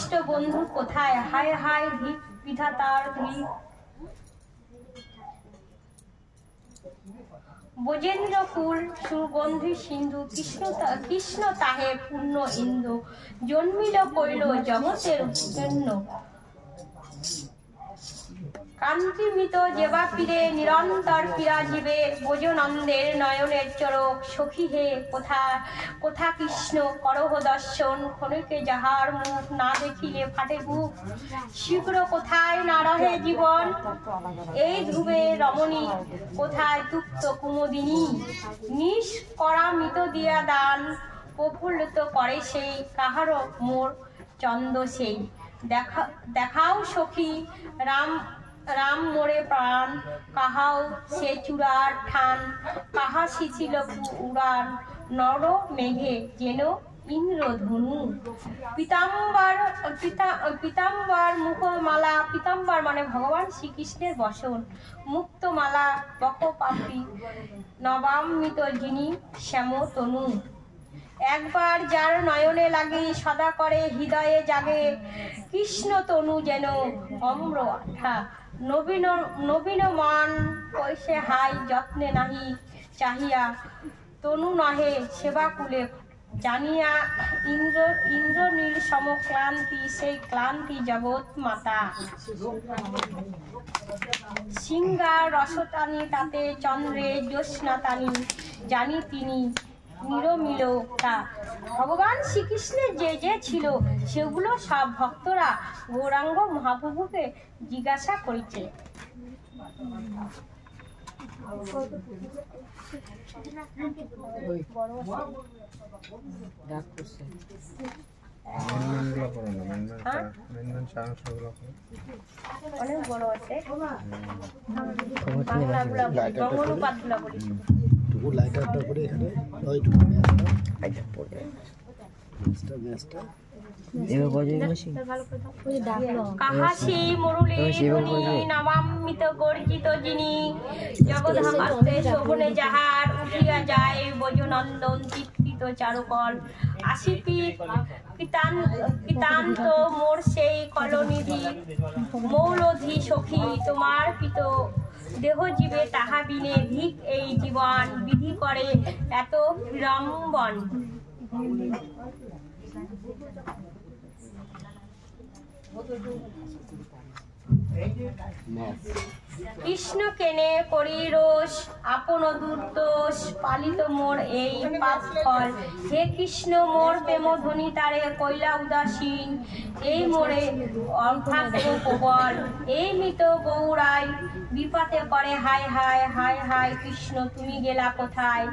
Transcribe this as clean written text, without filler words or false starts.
ইষ্ট বন্ধু কোথায়, হায় হায় ধিক বিধাতার ধিক। ব্রজেন্দ্র কুল সুগন্ধি সিন্ধু, কৃষ্ণ তাহে পূর্ণ ইন্দু, জন্মিল কইল জগতের জন্য। কান্তিমিত যেবা পীরে নিরন্তর বিরাজিবে, ব্রজনন্দের নয়নের চরক। সখী হে কোথা কৃষ্ণ করহ দর্শন, ক্ষণিকে যাহার মুখ না দেখিলে ফাটে বুক। শীঘ্র কোথায় না রহে জীবন, এই ধ্রুবে রমণী কোথায় তুপ্ত কুমুদিনী। নিশ করামিত দিয়া দান, প্রফুল্লিত করে সেই কাহারো মোর চন্দ সেই। দেখাও সখী রাম মোরে প্রাণ, কাহাও সে চূড়ার ঠান। কাহা শিছিল উড়ান নর মেঘে যেন ইন্দ্রধনু। পীতাম্বর মুখমালা, পীতাম্বর মানে ভগবান শ্রীকৃষ্ণের বসন। মুক্তমালা বকপাপি নবামৃত যিনি শ্যাম তনু। একবার যার নয়নে লাগে সদা করে হৃদয়ে জাগে, কৃষ্ণ তনু যেন অম্র আঠা। নবীন মান কৈশে হাই যত্নে নাহি চাহিয়া, তনু নহে সেবা কুলে জানিয়া। ইন্দ্রনীল সম ক্লান্তি, সেই ক্লান্তি জগৎ মাতা। সিংহার রসটানি তাতে চন্দ্রে জ্যোৎস্নাতানি, জানি তিনি নিরমিলতা। ভগবান শ্রীকৃষ্ণের যে ছিল সেগুলো সব ভক্তরা গৌরাঙ্গ মহাপ্রভুকে জিজ্ঞাসা করেছে। অনেক বড় আছে, লাইটারটা করে এখানে কাহাসি মুরলী নবামৃত গর্জিত যিনি, জগদ্ধাত্রে শোভনে যাহার উঠিয়া যায় ব্রজনন্দন চিত্রিত চারুকল। আসি পিতান্ত মোর সেই কলনিধি, মৌলধি সখী তোমার পিত দেহ জীবে তাহা বিনে। ধিক এই জীবন বিধি করে এত বিড়ম্বন। কৃষ্ণ কেনে করি রোষ, আপন দুর্দোষ পালিত মোর এই পাপ ফল। হে কৃষ্ণ মোর প্রেম ধ্বনি তারে কইলা উদাসীন, এই মোরে অভাগ্য প্রবল। এই মৃত গৌরাই বিপাতে করে হায় হায় হায় হায়, কৃষ্ণ তুমি গেলা কোথায়।